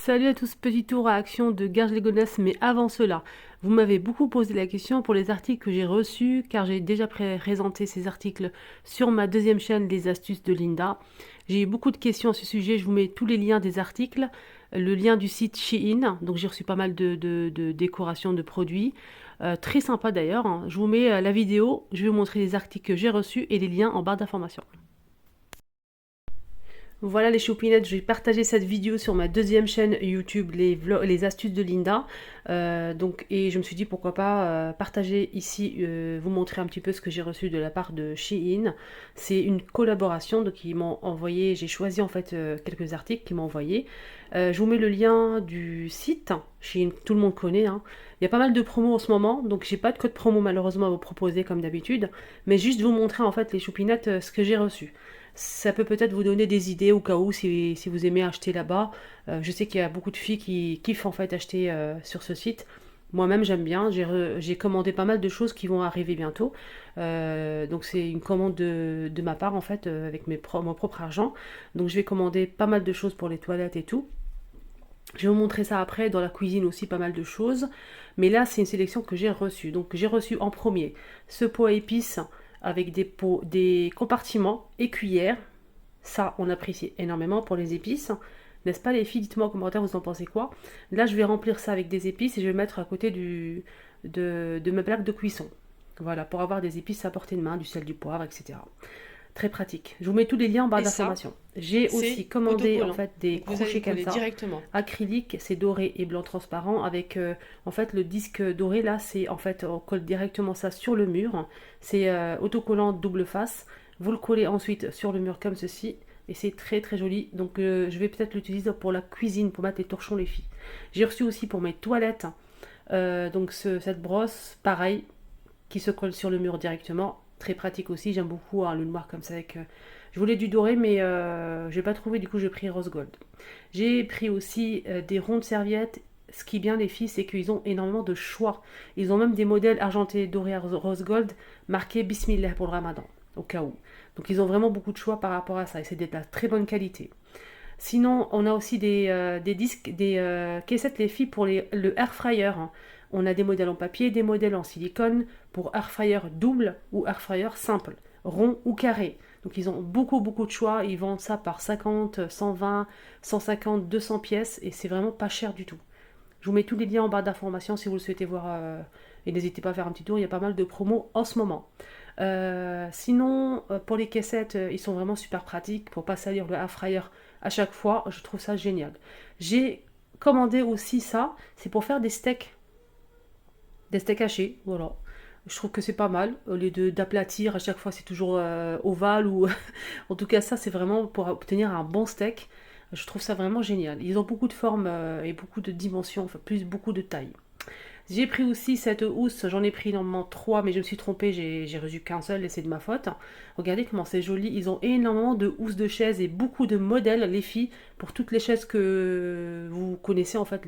Salut à tous, petit tour à action de Garge Légonesse, mais avant cela, vous m'avez beaucoup posé la question pour les articles que j'ai reçus, car j'ai déjà présenté ces articles sur ma deuxième chaîne, Les Astuces de Linda. J'ai eu beaucoup de questions à ce sujet, je vous mets tous les liens des articles, le lien du site Shein, donc j'ai reçu pas mal de décorations de produits, très sympa d'ailleurs, hein. Je vous mets la vidéo, je vais vous montrer les articles que j'ai reçus et les liens en barre d'information. Voilà les chopinettes, je vais partager cette vidéo sur ma deuxième chaîne YouTube, les astuces de Linda. Et je me suis dit pourquoi pas partager ici, vous montrer un petit peu ce que j'ai reçu de la part de Shein. C'est une collaboration, donc ils m'ont envoyé, j'ai choisi en fait quelques articles qu'ils m'ont envoyé. Je vous mets le lien du site, Shein, tout le monde connaît, hein. Il y a pas mal de promos en ce moment, donc j'ai pas de code promo malheureusement à vous proposer comme d'habitude, mais juste vous montrer en fait les chopinettes ce que j'ai reçu. Ça peut peut-être vous donner des idées au cas où si vous aimez acheter là-bas. Je sais qu'il y a beaucoup de filles qui kiffent en fait acheter sur ce site. Moi-même j'aime bien, j'ai commandé pas mal de choses qui vont arriver bientôt. Donc c'est une commande de ma part en fait avec mon propre argent. Donc je vais commander pas mal de choses pour les toilettes et tout. Je vais vous montrer ça après, dans la cuisine aussi pas mal de choses. Mais là c'est une sélection que j'ai reçue. Donc j'ai reçu en premier ce pot à épices avec des compartiments et cuillères. Ça, on apprécie énormément pour les épices. N'est-ce pas les filles? Dites-moi en commentaire, vous en pensez quoi? Là, je vais remplir ça avec des épices et je vais mettre à côté de ma plaque de cuisson. Voilà, pour avoir des épices à portée de main, du sel, du poivre, etc. Très pratique. Je vous mets tous les liens en barre Et ça, d'information. J'ai aussi c'est commandé en autocollant. fait des Donc vous allez le crochets comme coller ça, directement. acrylique, c'est doré et blanc transparent avec en fait le disque doré là, c'est en fait on colle directement ça sur le mur. C'est autocollant double face. Vous le collez ensuite sur le mur comme ceci et c'est très très joli. Donc je vais peut-être l'utiliser pour la cuisine, pour mettre les torchons les filles. J'ai reçu aussi pour mes toilettes cette brosse, pareil, qui se colle sur le mur directement. Très pratique aussi, j'aime beaucoup le noir comme ça avec. Je voulais du doré, mais je n'ai pas trouvé, du coup j'ai pris rose gold. J'ai pris aussi des rondes serviettes. Ce qui est bien les filles, c'est qu'ils ont énormément de choix. Ils ont même des modèles argentés dorés à rose gold marqués Bismillah pour le ramadan, au cas où. Donc ils ont vraiment beaucoup de choix par rapport à ça et c'est de la très bonne qualité. Sinon, on a aussi des disques, des caissettes les filles pour le air fryer, hein. On a des modèles en papier, des modèles en silicone pour air fryer double ou air fryer simple, rond ou carré. Donc ils ont beaucoup beaucoup de choix, ils vendent ça par 50, 120, 150, 200 pièces et c'est vraiment pas cher du tout. Je vous mets tous les liens en barre d'information si vous le souhaitez voir et n'hésitez pas à faire un petit tour, il y a pas mal de promos en ce moment. Sinon, pour les caissettes, ils sont vraiment super pratiques pour pas salir le air fryer à chaque fois. Je trouve ça génial. J'ai commandé aussi ça, c'est pour faire des steaks hachés, voilà. Je trouve que c'est pas mal. Au lieu d'aplatir à chaque fois, c'est toujours ovale ou en tout cas ça, c'est vraiment pour obtenir un bon steak. Je trouve ça vraiment génial. Ils ont beaucoup de formes et beaucoup de dimensions, enfin plus beaucoup de tailles. J'ai pris aussi cette housse, j'en ai pris normalement 3, mais je me suis trompée, j'ai reçu qu'un seul et c'est de ma faute. Regardez comment c'est joli, ils ont énormément de housses de chaises et beaucoup de modèles, les filles, pour toutes les chaises que vous connaissez en fait,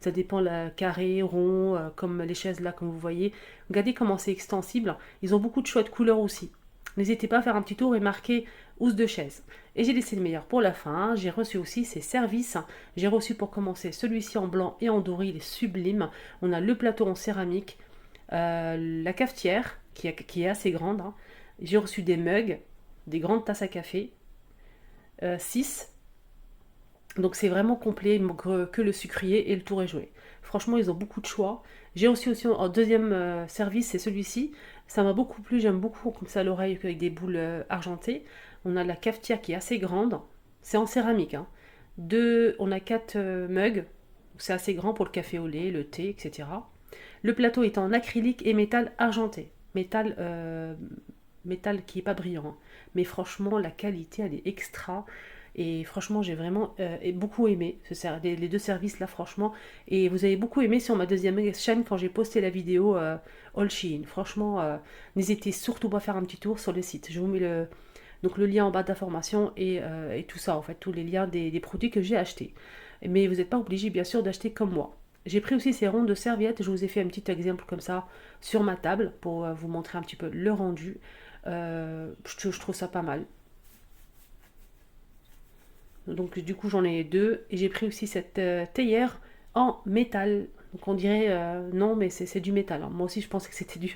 ça dépend la carré, rond, comme les chaises là comme vous voyez. Regardez comment c'est extensible, ils ont beaucoup de choix de couleurs aussi. N'hésitez pas à faire un petit tour et marquer housse de chaise. Et j'ai laissé le meilleur pour la fin. J'ai reçu aussi ces services. J'ai reçu pour commencer celui-ci en blanc et en doré, il est sublime. On a le plateau en céramique, la cafetière qui est assez grande, hein. J'ai reçu des mugs, des grandes tasses à café, 6. Donc c'est vraiment complet, il manque que le sucrier et le tour est joué. Franchement, ils ont beaucoup de choix. J'ai aussi en deuxième service, c'est celui-ci. Ça m'a beaucoup plu, j'aime beaucoup comme ça à l'oreille avec des boules argentées. On a la cafetière qui est assez grande. C'est en céramique, hein. On a 4 mugs. C'est assez grand pour le café au lait, le thé, etc. Le plateau est en acrylique et métal argenté. Métal qui est pas brillant, hein. Mais franchement, la qualité, elle est extra. Et franchement, j'ai vraiment beaucoup aimé les deux services là, franchement. Et vous avez beaucoup aimé sur ma deuxième chaîne quand j'ai posté la vidéo All Shein. Franchement, n'hésitez surtout pas à faire un petit tour sur le site. Je vous mets donc le lien en bas d'information et tout ça, en fait, tous les liens des produits que j'ai achetés. Mais vous n'êtes pas obligé, bien sûr, d'acheter comme moi. J'ai pris aussi ces ronds de serviettes. Je vous ai fait un petit exemple comme ça sur ma table pour vous montrer un petit peu le rendu. Je trouve ça pas mal. Donc du coup j'en ai deux. Et j'ai pris aussi cette théière en métal. Donc on dirait non mais c'est du métal, hein. Moi aussi je pensais que c'était de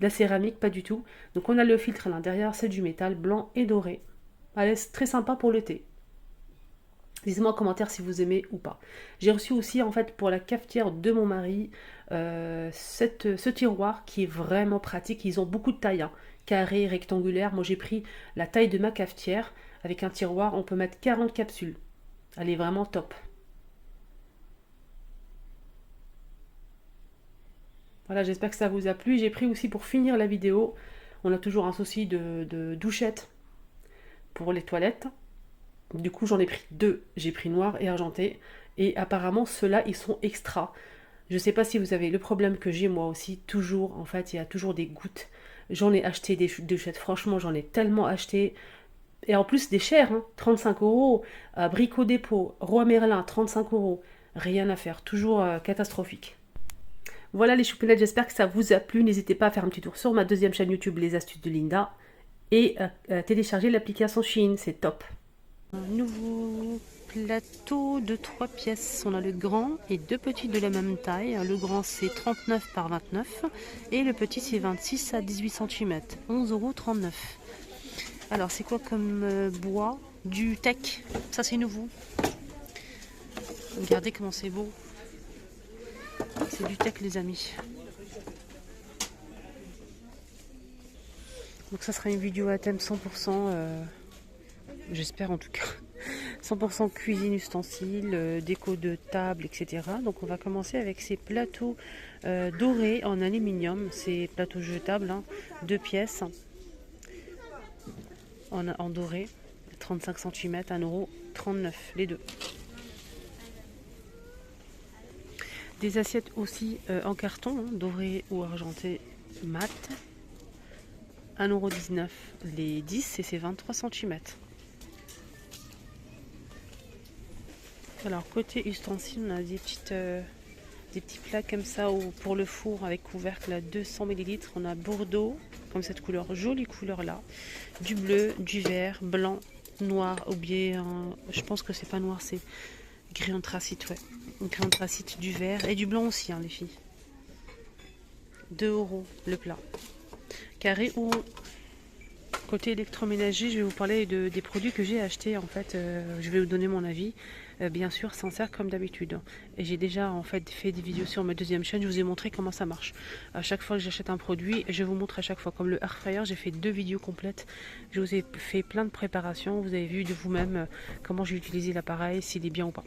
la céramique, pas du tout. Donc on a le filtre à l'intérieur, c'est du métal blanc et doré. Allez, c'est très sympa pour le thé. Dites-moi en commentaire si vous aimez ou pas. J'ai reçu aussi en fait pour la cafetière de mon mari ce tiroir qui est vraiment pratique. Ils ont beaucoup de tailles, hein, carré, rectangulaire. Moi j'ai pris la taille de ma cafetière avec un tiroir. On peut mettre 40 capsules. Elle est vraiment top. Voilà, j'espère que ça vous a plu. J'ai pris aussi pour finir la vidéo, on a toujours un souci de douchette pour les toilettes. Du coup, j'en ai pris deux. J'ai pris noir et argenté. Et apparemment, ceux-là, ils sont extra. Je ne sais pas si vous avez le problème que j'ai moi aussi. Toujours, en fait, il y a toujours des gouttes. J'en ai acheté des douchettes. Franchement, j'en ai tellement acheté. Et en plus, des chers, hein, 35 euros. Brico Dépôt, Roi Merlin, 35 euros. Rien à faire. Toujours catastrophique. Voilà les choupinettes, j'espère que ça vous a plu. N'hésitez pas à faire un petit tour sur ma deuxième chaîne YouTube, Les Astuces de Linda. Et télécharger l'application Shein, c'est top. Un nouveau plateau de 3 pièces. On a le grand et deux petits de la même taille. Le grand c'est 39 par 29 et le petit c'est 26 à 18 cm. 11,39 €. Alors c'est quoi comme bois? Du teck. Ça c'est nouveau. Regardez comment c'est beau. C'est du teck les amis. Donc ça sera une vidéo à thème 100%, j'espère en tout cas, 100% cuisine, ustensiles, déco de table, etc. Donc on va commencer avec ces plateaux dorés en aluminium, ces plateaux jetables, hein, 2 pièces en doré, 35 cm, 1,39 € les deux. Des assiettes aussi en carton, hein, doré ou argenté mat. 1,19 € les 10 et c'est 23 cm. Alors côté ustensiles, on a des petits plats comme ça pour le four avec couvercle à 200 ml. On a Bordeaux, comme cette couleur, jolie couleur là. Du bleu, du vert, blanc, noir, ou bien je pense que c'est pas noir, c'est gris anthracite, ouais. Gris anthracite, du vert et du blanc aussi, hein, les filles. 2 € le plat. Carré ou rond. Côté électroménager, je vais vous parler des produits que j'ai achetés. En fait, je vais vous donner mon avis. Bien sûr, sincère comme d'habitude. Et j'ai déjà en fait fait des vidéos sur ma deuxième chaîne. Je vous ai montré comment ça marche. À chaque fois que j'achète un produit, je vous montre à chaque fois. Comme le air fryer, j'ai fait 2 vidéos complètes. Je vous ai fait plein de préparations. Vous avez vu de vous-même comment j'ai utilisé l'appareil, s'il est bien ou pas.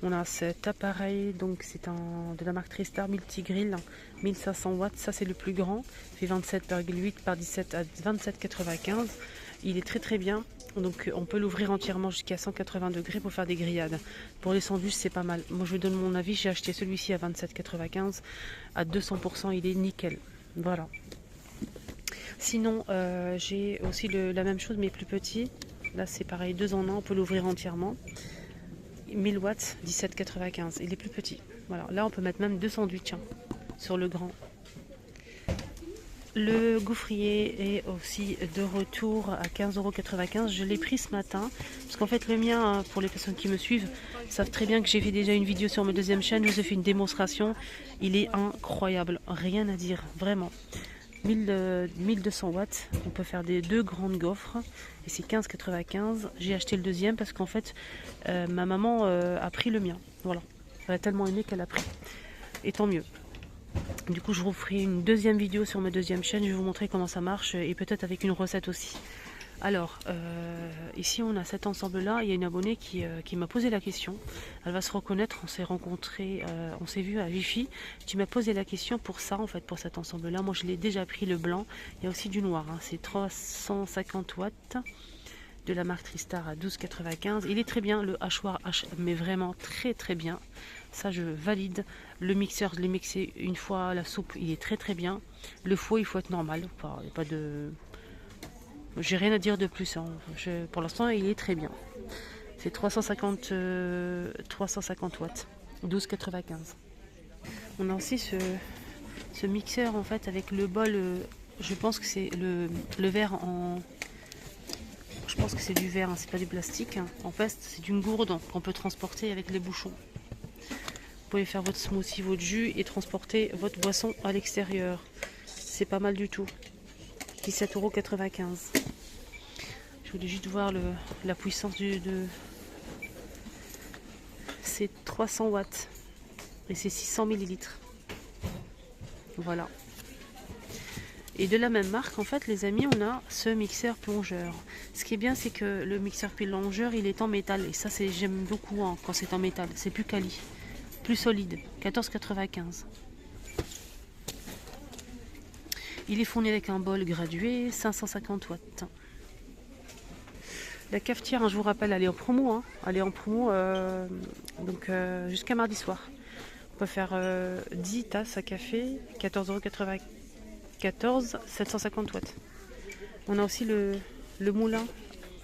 On a cet appareil, donc c'est de la marque Tristar Multigrill, 1500 watts, ça c'est le plus grand, il fait 27,8 par 17 à 27,95. Il est très très bien, donc on peut l'ouvrir entièrement jusqu'à 180 degrés pour faire des grillades. Pour les sandwichs c'est pas mal. Moi je vous donne mon avis, j'ai acheté celui-ci à 27,95, à 200% il est nickel. Voilà. Sinon j'ai aussi la même chose mais plus petit, là c'est pareil, 2 en 1, on peut l'ouvrir entièrement. 1000 watts, 17,95. Il est plus petit. Voilà. Là, on peut mettre même 2 sandwichs, hein, sur le grand. Le gaufrier est aussi de retour à 15,95 €. Je l'ai pris ce matin. Parce qu'en fait, le mien, pour les personnes qui me suivent, savent très bien que j'ai fait déjà une vidéo sur ma deuxième chaîne. Je vous ai fait une démonstration. Il est incroyable. Rien à dire. Vraiment. 1200 watts, on peut faire des 2 grandes gaufres et c'est 15,95. J'ai acheté le deuxième parce qu'en fait ma maman a pris le mien, voilà, elle a tellement aimé qu'elle a pris, et tant mieux. Du coup je vous ferai une deuxième vidéo sur ma deuxième chaîne, je vais vous montrer comment ça marche et peut-être avec une recette aussi. Alors, ici on a cet ensemble-là, il y a une abonnée qui m'a posé la question, elle va se reconnaître, on s'est rencontrés, on s'est vu à Wi-Fi, tu m'as posé la question pour ça en fait, pour cet ensemble-là. Moi je l'ai déjà pris le blanc, il y a aussi du noir, hein. C'est 350 watts de la marque Tristar à 12,95. Il est très bien, le hachoir mais vraiment très très bien, ça je valide. Le mixeur, je l'ai mixé une fois la soupe, il est très très bien. Le fouet il faut être normal, enfin, il n'y a pas de... J'ai rien à dire de plus, hein. Pour l'instant il est très bien. C'est 350 watts, 12,95. On a aussi ce mixeur en fait avec le bol, je pense que c'est le verre en... je pense que c'est du verre, hein, c'est pas du plastique. En fait, c'est une gourde qu'on peut transporter avec les bouchons. Vous pouvez faire votre smoothie, votre jus et transporter votre boisson à l'extérieur. C'est pas mal du tout. 17,95 €. Je voulais juste voir la puissance c'est 300 watts et c'est 600 millilitres. Voilà. Et de la même marque, en fait, les amis, on a ce mixeur plongeur. Ce qui est bien, c'est que le mixeur plongeur, il est en métal. Et ça, j'aime beaucoup hein, quand c'est en métal. C'est plus quali, plus solide. 14,95 €. Il est fourni avec un bol gradué, 550 watts. La cafetière, hein, je vous rappelle, elle est en promo. Hein. Elle est en promo jusqu'à mardi soir. On peut faire 10 tasses à café, 14,94 €, 750 watts. On a aussi le moulin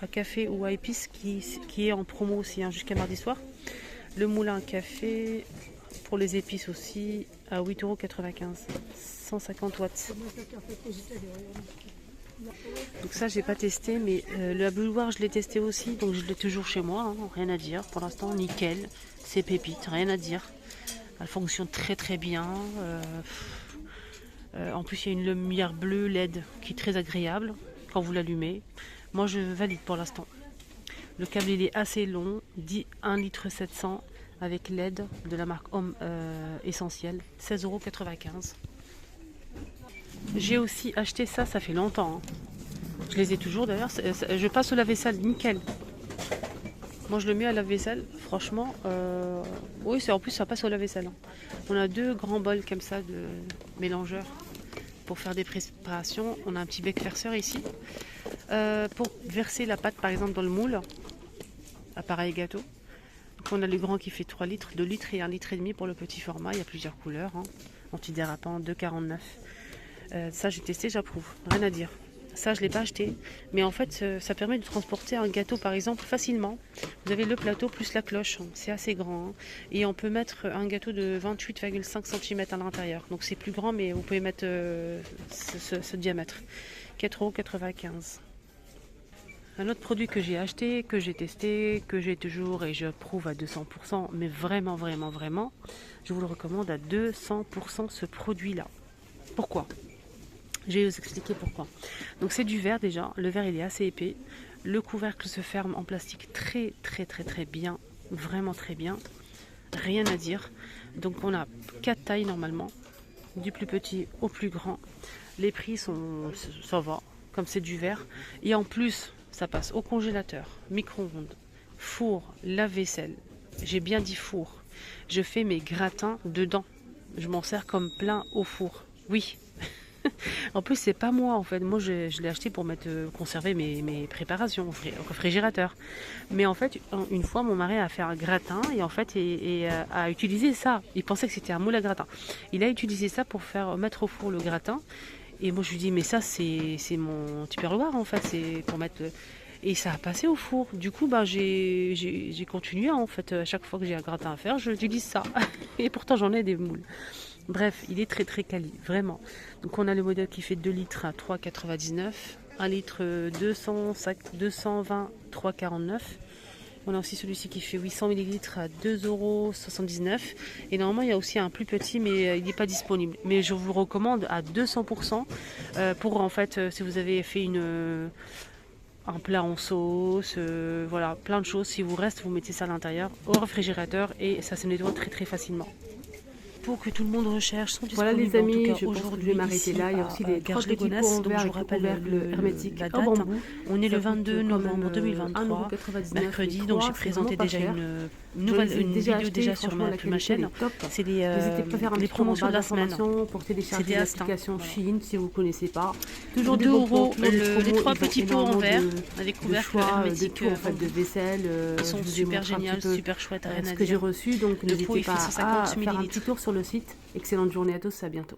à café ou à épices qui est en promo aussi hein, jusqu'à mardi soir. Le moulin à café pour les épices aussi à 8,95 €, 150 watts. Donc ça j'ai pas testé, mais le bouilloire je l'ai testé aussi, donc je l'ai toujours chez moi, hein, rien à dire. Pour l'instant nickel, c'est pépite, rien à dire. Elle fonctionne très très bien. En plus il y a une lumière bleue LED qui est très agréable quand vous l'allumez. Moi je valide pour l'instant. Le câble il est assez long, 1,7 litre avec LED de la marque Homme Essentiel, 16,95 €. J'ai aussi acheté ça fait longtemps. Hein. Je les ai toujours d'ailleurs. Je passe au lave-vaisselle, nickel. Moi je le mets à lave-vaisselle, franchement. Oui, en plus ça passe au lave-vaisselle. Hein. On a 2 grands bols comme ça de mélangeurs pour faire des préparations. On a un petit bec farceur ici. Pour verser la pâte par exemple dans le moule, appareil gâteau. Donc on a le grand qui fait 3 litres, 2 litres et 1,5 litre pour le petit format. Il y a plusieurs couleurs. Hein. Antidérapant, 2,49 €. Ça j'ai testé, j'approuve, rien à dire. Ça je l'ai pas acheté, mais en fait ça permet de transporter un gâteau par exemple facilement. Vous avez le plateau plus la cloche, c'est assez grand hein. Et on peut mettre un gâteau de 28,5 cm à l'intérieur, donc c'est plus grand, mais vous pouvez mettre ce diamètre. 4,95 €. Un autre produit que j'ai acheté, que j'ai testé, que j'ai toujours et je prouve à 200%, mais vraiment vraiment vraiment, je vous le recommande à 200% ce produit là. Pourquoi ? Je vais vous expliquer pourquoi. Donc c'est du verre déjà, le verre il est assez épais, le couvercle se ferme en plastique très très très très bien, vraiment très bien, rien à dire. Donc on a 4 tailles normalement, du plus petit au plus grand. Les prix ça va, comme c'est du verre, et en plus ça passe au congélateur, micro-ondes, four, lave-vaisselle, j'ai bien dit four. Je fais mes gratins dedans, je m'en sers comme plein au four, oui. En plus c'est pas moi en fait, moi je l'ai acheté pour conserver mes préparations au réfrigérateur. Mais en fait une fois mon mari a fait un gratin et en fait a utilisé ça. Il pensait que c'était un moule à gratin. Il a utilisé ça pour mettre au four le gratin. Et moi je lui dis mais ça c'est mon tupperware en fait, c'est pour mettre et ça a passé au four. Du coup j'ai continué en fait, à chaque fois que j'ai un gratin à faire j'utilise ça. Et pourtant j'en ai des moules. Bref, il est très très quali, vraiment. Donc on a le modèle qui fait 2 litres à 3,99 €, 1 litre 220, 3,49 €. On a aussi celui-ci qui fait 800 millilitres à 2,79 €. Et normalement, il y a aussi un plus petit, mais il n'est pas disponible. Mais je vous recommande à 200% pour en fait, si vous avez fait un plat en sauce, voilà, plein de choses. Si vous reste, vous mettez ça à l'intérieur, au réfrigérateur et ça se nettoie très très facilement. Que tout le monde recherche sont disponibles. Voilà les amis, en tout cas, je pense que je vais m'arrêter là. Il y a aussi les 3 petits pots en verre avec couvercle hermétique en bambou. On est le 22 novembre 2023, mercredi, donc j'ai présenté déjà une vidéo déjà sur ma chaîne. C'est les promotions de la semaine. Pour télécharger l'application Shein si vous ne connaissez pas. Toujours 2 € les 3 petits pots en verre avec couvercle hermétique de vaisselle. Ils sont super géniaux, super chouettes, rien à dire. Ce que j'ai reçu, donc n'hésitez pas à faire un petit tour sur le site. Excellente journée à tous, à bientôt.